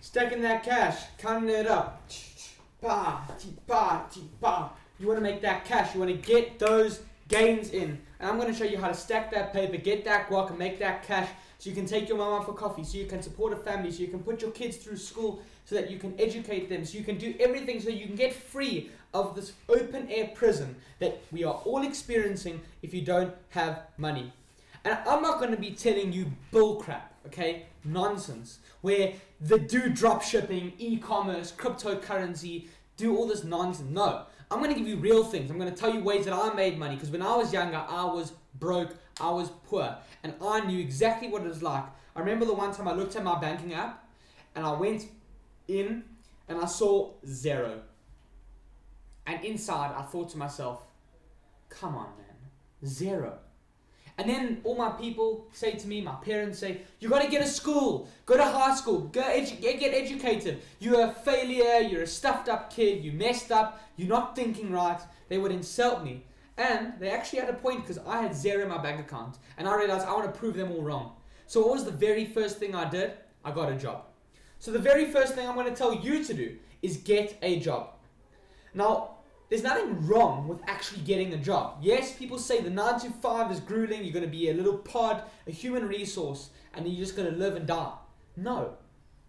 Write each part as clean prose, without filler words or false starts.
stacking that cash, counting it up. You want to make that cash. You want to get those gains in. And I'm going to show you how to stack that paper, get that guac, and make that cash so you can take your mom out for coffee, so you can support a family, so you can put your kids through school, so that you can educate them, so you can do everything so you can get free of this open air prison that we are all experiencing if you don't have money. And I'm not going to be telling you bullcrap, okay? Nonsense. Where they do drop shipping, e-commerce, cryptocurrency, do all this nonsense. No. I'm going to give you real things. I'm going to tell you ways that I made money. Because when I was younger, I was broke. I was poor. And I knew exactly what it was like. I remember the one time I looked at my banking app. And I went in and I saw 0. And inside, I thought to myself, come on, man. 0. And then all my people say to me, my parents say, you got to get a school, go to high school, get educated. You're a failure, you're a stuffed up kid, you messed up, you're not thinking right. They would insult me. And they actually had a point because I had 0 in my bank account. And I realized I want to prove them all wrong. So what was the very first thing I did? I got a job. So the very first thing I'm going to tell you to do is get a job. Now, there's nothing wrong with actually getting a job. Yes, people say the 9 to 5 is grueling, you're going to be a little pod, a human resource, and you're just going to live and die. No.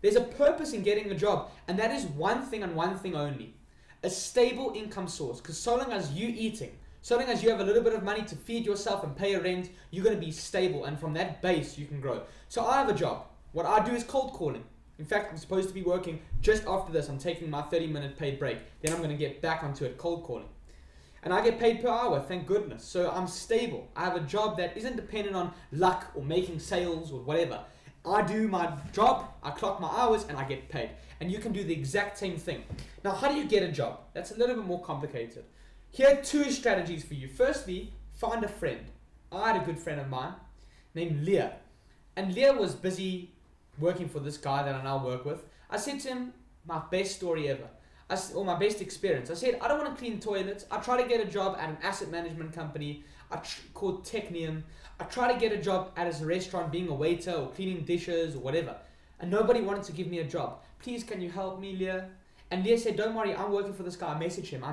There's a purpose in getting a job, and that is one thing and one thing only. A stable income source, because so long as you're eating, so long as you have a little bit of money to feed yourself and pay a rent, you're going to be stable, and from that base you can grow. So I have a job. What I do is cold calling. In fact, I'm supposed to be working just after this. I'm taking my 30-minute paid break. Then I'm going to get back onto it, cold calling. And I get paid per hour, thank goodness. So I'm stable. I have a job that isn't dependent on luck or making sales or whatever. I do my job, I clock my hours, and I get paid. And you can do the exact same thing. Now, how do you get a job? That's a little bit more complicated. Here are 2 strategies for you. Firstly, find a friend. I had a good friend of mine named Leah. And Leah was busy working for this guy that I now work with. I said to him, my best story ever, or my best experience. I said, I don't want to clean toilets. I try to get a job at an asset management company called Technium. I try to get a job at a restaurant being a waiter or cleaning dishes or whatever. And nobody wanted to give me a job. Please, can you help me, Leah? And Leah said, don't worry, I'm working for this guy. I messaged him,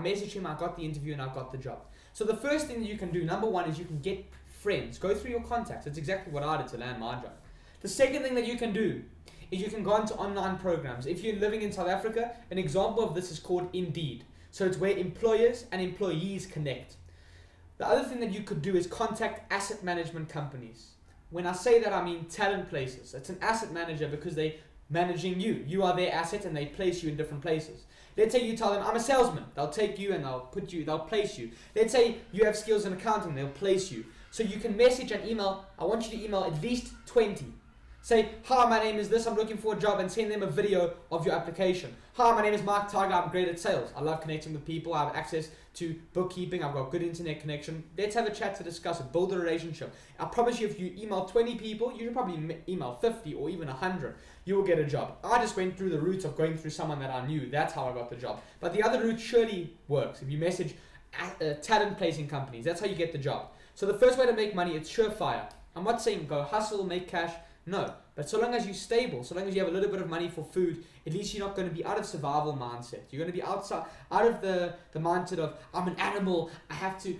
I got the interview, and I got the job. So the first thing that you can do, number 1, is you can get friends. Go through your contacts. That's exactly what I did to land my job. The second thing that you can do is you can go into online programs. If you're living in South Africa, an example of this is called Indeed. So it's where employers and employees connect. The other thing that you could do is contact asset management companies. When I say that, I mean talent places. It's an asset manager because they're managing you. You are their asset and they place you in different places. Let's say you tell them, I'm a salesman. They'll take you and they'll place you. Let's say you have skills in accounting. They'll place you. So you can message and email. I want you to email at least 20. Say, hi, my name is this, I'm looking for a job, and send them a video of your application. Hi, my name is Mark Tiger, I'm great at sales. I love connecting with people, I have access to bookkeeping, I've got good internet connection. Let's have a chat to discuss it, build a relationship. I promise you, if you email 20 people, you should probably email 50 or even 100. You will get a job. I just went through the route of going through someone that I knew. That's how I got the job. But the other route surely works. If you message talent placing companies, that's how you get the job. So the first way to make money, it's surefire. I'm not saying go hustle, make cash. No, but so long as you're stable, so long as you have a little bit of money for food, at least you're not going to be out of survival mindset. You're going to be out of the mindset of, I'm an animal, I have to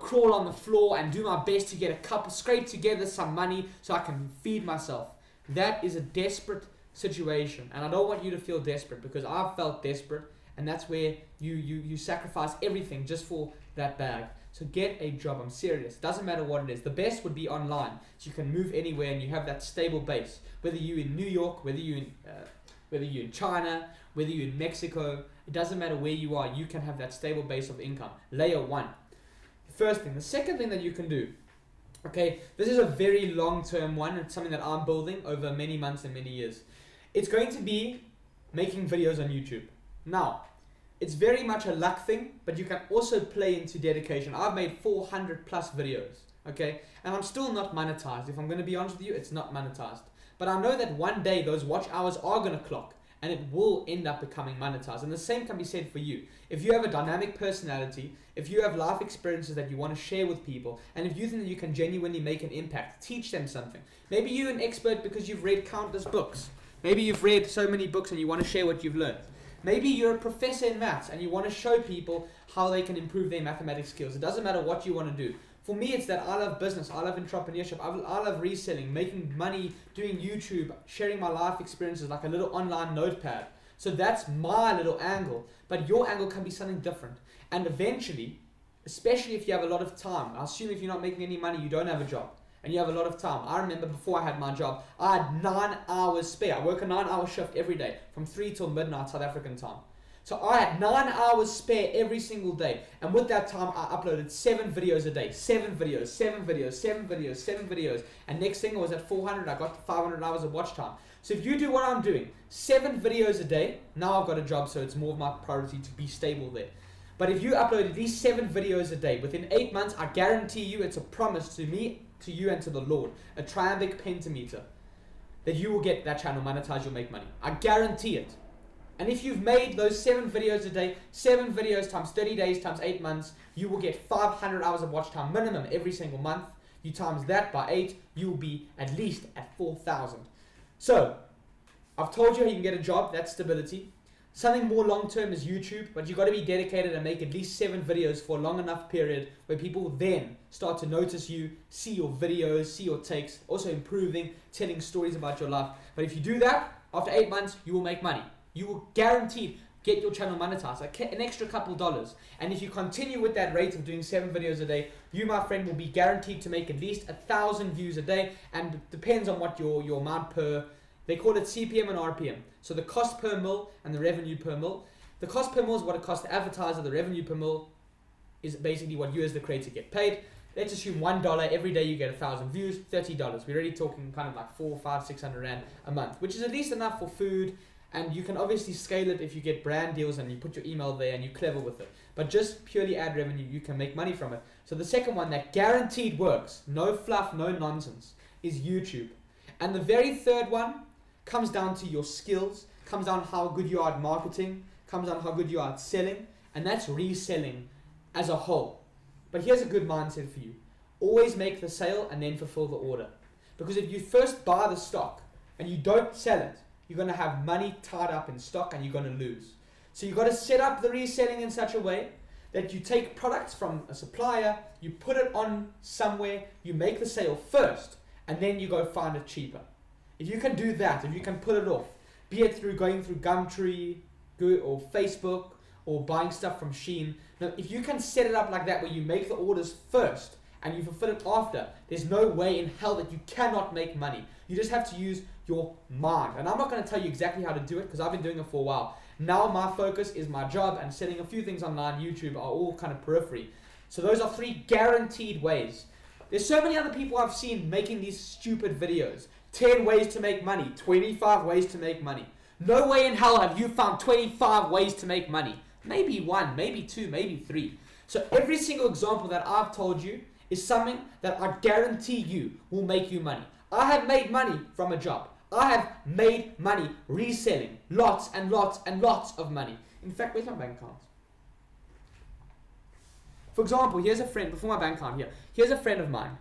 crawl on the floor and do my best to get a couple, scrape together some money so I can feed myself. That is a desperate situation, and I don't want you to feel desperate, because I've felt desperate, and that's where you sacrifice everything just for that bag. So get a job. I'm serious. Doesn't matter what it is. The best would be online, so you can move anywhere and you have that stable base. Whether you're in New York, whether you're in China, whether you're in Mexico, it doesn't matter where you are. You can have that stable base of income. Layer 1. The first thing. The second thing that you can do. Okay, this is a very long-term one. It's something that I'm building over many months and many years. It's going to be making videos on YouTube. Now, it's very much a luck thing, but you can also play into dedication. I've made 400 plus videos, okay? And I'm still not monetized. If I'm going to be honest with you, it's not monetized. But I know that one day those watch hours are going to clock, and it will end up becoming monetized. And the same can be said for you. If you have a dynamic personality, if you have life experiences that you want to share with people, and if you think that you can genuinely make an impact, teach them something. Maybe you're an expert because you've read countless books. Maybe you've read so many books and you want to share what you've learned. Maybe you're a professor in maths and you want to show people how they can improve their mathematics skills. It doesn't matter what you want to do. For me, it's that I love business, I love entrepreneurship, I love reselling, making money, doing YouTube, sharing my life experiences like a little online notepad. So that's my little angle. But your angle can be something different. And eventually, especially if you have a lot of time, I assume if you're not making any money, you don't have a job. And you have a lot of time. I remember before I had my job, I had 9 hours spare. I work a 9-hour shift every day from 3 till midnight South African time. So I had 9 hours spare every single day. And with that time, I uploaded 7 videos a day. 7 videos, 7 videos, 7 videos, 7 videos. And next thing I was at 400, I got to 500 hours of watch time. So if you do what I'm doing, 7 videos a day, now I've got a job, so it's more of my priority to be stable there. But if you upload at least 7 videos a day, within 8 months, I guarantee you, it's a promise to me, to you, and to the Lord, a triambic pentameter, that you will get that channel monetized, you'll make money. I guarantee it. And if you've made those 7 videos a day, 7 videos times 30 days times 8 months, you will get 500 hours of watch time minimum every single month. You times that by 8, you will be at least at 4,000. So, I've told you how you can get a job, that's stability. Something more long-term is YouTube, but you've got to be dedicated and make at least 7 videos for a long enough period where people then start to notice you, see your videos, see your takes, also improving, telling stories about your life. But if you do that, after 8 months, you will make money. You will guaranteed get your channel monetized, an extra couple dollars. And if you continue with that rate of doing 7 videos a day, you, my friend, will be guaranteed to make at least 1,000 views a day. And it depends on what your amount per, they call it CPM and RPM. So the cost per mil and the revenue per mil. The cost per mil is what it costs the advertiser. The revenue per mil is basically what you as the creator get paid. Let's assume $1 every day you get 1,000 views, $30. We're already talking kind of like 400, 500, 600 Rand a month, which is at least enough for food. And you can obviously scale it if you get brand deals and you put your email there and you're clever with it. But just purely ad revenue, you can make money from it. So the second one that guaranteed works, no fluff, no nonsense, is YouTube. And the very third one comes down to your skills, comes down how good you are at marketing, comes down how good you are at selling, and that's reselling as a whole. But here's a good mindset for you. Always make the sale and then fulfill the order. Because if you first buy the stock and you don't sell it, you're going to have money tied up in stock and you're going to lose. So you've got to set up the reselling in such a way that you take products from a supplier, you put it on somewhere, you make the sale first, and then you go find it cheaper. If you can do that, if you can pull it off, be it through going through Gumtree or Facebook or buying stuff from Shein, now if you can set it up like that where you make the orders first and you fulfill it after, there's no way in hell that you cannot make money. You just have to use your mind. And I'm not going to tell you exactly how to do it because I've been doing it for a while. Now my focus is my job and selling a few things online. YouTube are all kind of periphery. So those are 3 guaranteed ways. There's so many other people I've seen making these stupid videos. 10 ways to make money, 25 ways to make money. No way in hell have you found 25 ways to make money. Maybe 1, maybe 2, maybe 3. So every single example that I've told you is something that I guarantee you will make you money. I have made money from a job. I have made money reselling. Lots and lots and lots of money. In fact, where's my bank account? For example, here's a friend, before my bank account here, here's a friend of mine.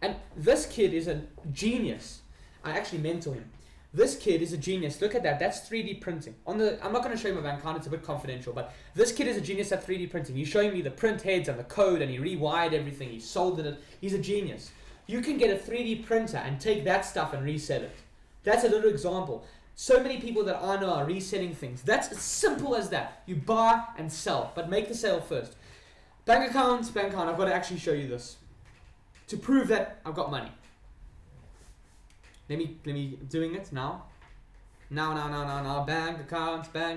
And this kid is a genius. I actually mentor him. This kid is a genius. Look at that. That's 3D printing. I'm not going to show you my bank account. It's a bit confidential. But this kid is a genius at 3D printing. He's showing me the print heads and the code, and he rewired everything. He soldered it. He's a genius. You can get a 3D printer and take that stuff and resell it. That's a little example. So many people that I know are reselling things. That's as simple as that. You buy and sell, but make the sale first. Bank account. I've got to actually show you this to prove that I've got money. Let me doing it now. Now. Bank accounts. Da da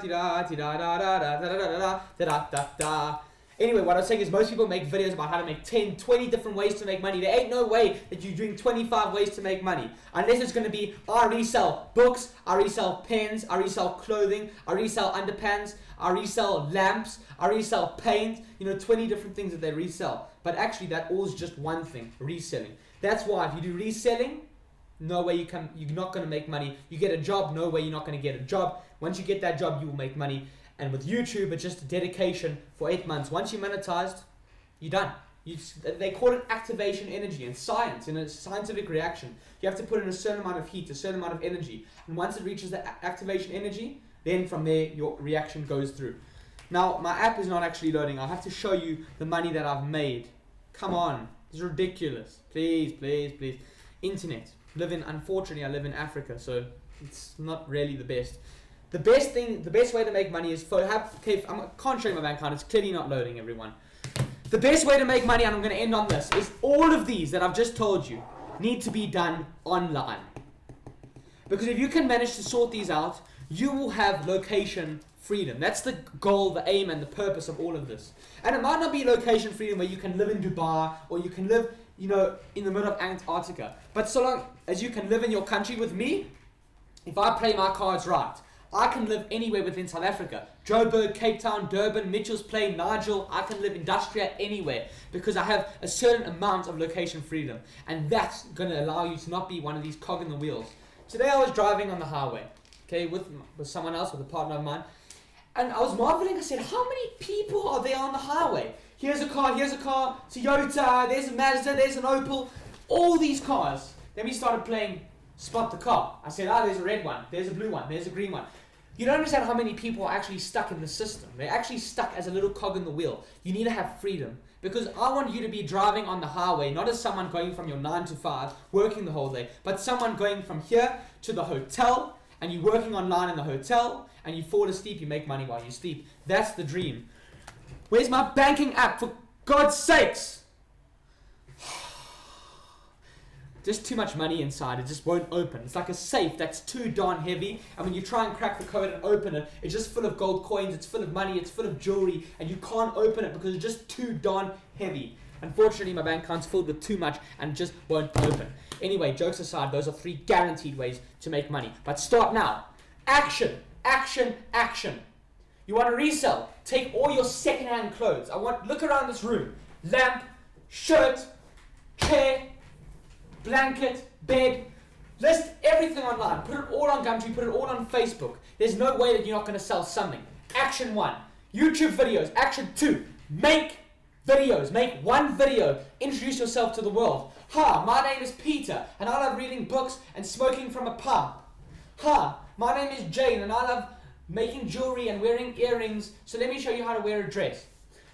da da da da da da da da. Anyway, what I was saying is most people make videos about how to make 10, 20 different ways to make money. There ain't no way that you're doing 25 ways to make money. Unless it's going to be, I resell books, I resell pens, I resell clothing, I resell underpants, I resell lamps, I resell paint. 20 different things that they resell. But actually that all is just one thing, reselling. That's why if you do reselling, no way you're not going to make money. You get a job, no way you're not going to get a job. Once you get that job, you will make money. And with YouTube, it's just a dedication for 8 months. Once you're monetized, you're done. They call it activation energy in science, in a scientific reaction. You have to put in a certain amount of heat, a certain amount of energy. And once it reaches the activation energy, then from there your reaction goes through. Now, my app is not actually loading. I have to show you the money that I've made. Come on. It's ridiculous. Please, please, please. Internet. Unfortunately, I live in Africa, so it's not really the best. The best way to make money is I can't show you my bank account. It's clearly not loading, everyone. The best way to make money, and I'm going to end on this, is all of these that I've just told you need to be done online. Because if you can manage to sort these out, you will have location freedom. That's the goal, the aim, and the purpose of all of this. And it might not be location freedom where you can live in Dubai or you can live, in the middle of Antarctica. But so long as you can live in your country with me, if I play my cards right, I can live anywhere within South Africa. Joburg, Cape Town, Durban, Mitchells Plain, Nigel. I can live industrial anywhere because I have a certain amount of location freedom. And that's going to allow you to not be one of these cog in the wheels. Today I was driving on the highway, with someone else, with a partner of mine. And I was marveling. I said, how many people are there on the highway? Here's a car, Toyota, there's a Mazda, there's an Opel. All these cars. Then we started playing Spot the Car. I said, there's a red one, there's a blue one, there's a green one. You don't understand how many people are actually stuck in the system. They're actually stuck as a little cog in the wheel. You need to have freedom. Because I want you to be driving on the highway, not as someone going from your 9 to 5, working the whole day, but someone going from here to the hotel, and you're working online in the hotel, and you fall asleep, you make money while you sleep. That's the dream. Where's my banking app, for God's sakes? Just too much money inside, it just won't open. It's like a safe that's too darn heavy, and when you try and crack the code and open it, it's just full of gold coins, it's full of money, it's full of jewelry, and you can't open it because it's just too darn heavy. Unfortunately, my bank account's filled with too much and just won't open. Anyway, jokes aside, those are 3 guaranteed ways to make money. But start now. Action, action, action. You want to resell? Take all your second-hand clothes. Look around this room. Lamp, shirt, chair, blanket, bed. List everything online. Put it all on Gumtree. Put it all on Facebook. There's no way that you're not going to sell something. Action 1. YouTube videos. Action 2. Make videos. Make one video. Introduce yourself to the world. Hi, my name is Peter, and I love reading books and smoking from a pipe. Hi, my name is Jane, and I love making jewelry and wearing earrings, so let me show you how to wear a dress.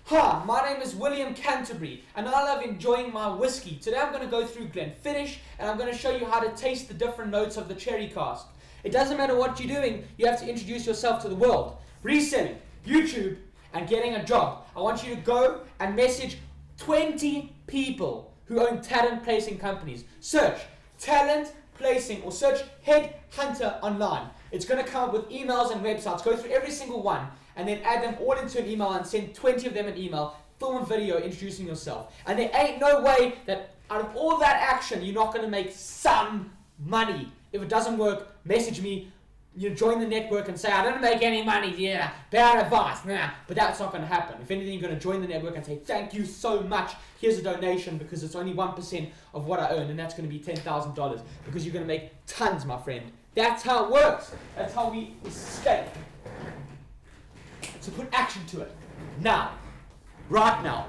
Hi, my name is William Canterbury, and I love enjoying my whiskey. Today I'm going to go through Glenfiddich, and I'm going to show you how to taste the different notes of the cherry cask. It doesn't matter what you're doing, you have to introduce yourself to the world. Reselling, YouTube, and getting a job. I want you to go and message 20 people who own talent placing companies. Search talent placing or search headhunter online. It's going to come up with emails and websites. Go through every single one and then add them all into an email and send 20 of them an email. Film a video introducing yourself. And there ain't no way that out of all that action, you're not going to make some money. If it doesn't work, message me. Join the network and say, I don't make any money, bad advice, but that's not going to happen. If anything, you're going to join the network and say, thank you so much, here's a donation because it's only 1% of what I earn, and that's going to be $10,000 because you're going to make tons, my friend. That's how it works. That's how we escape. So put action to it. Now. Right now.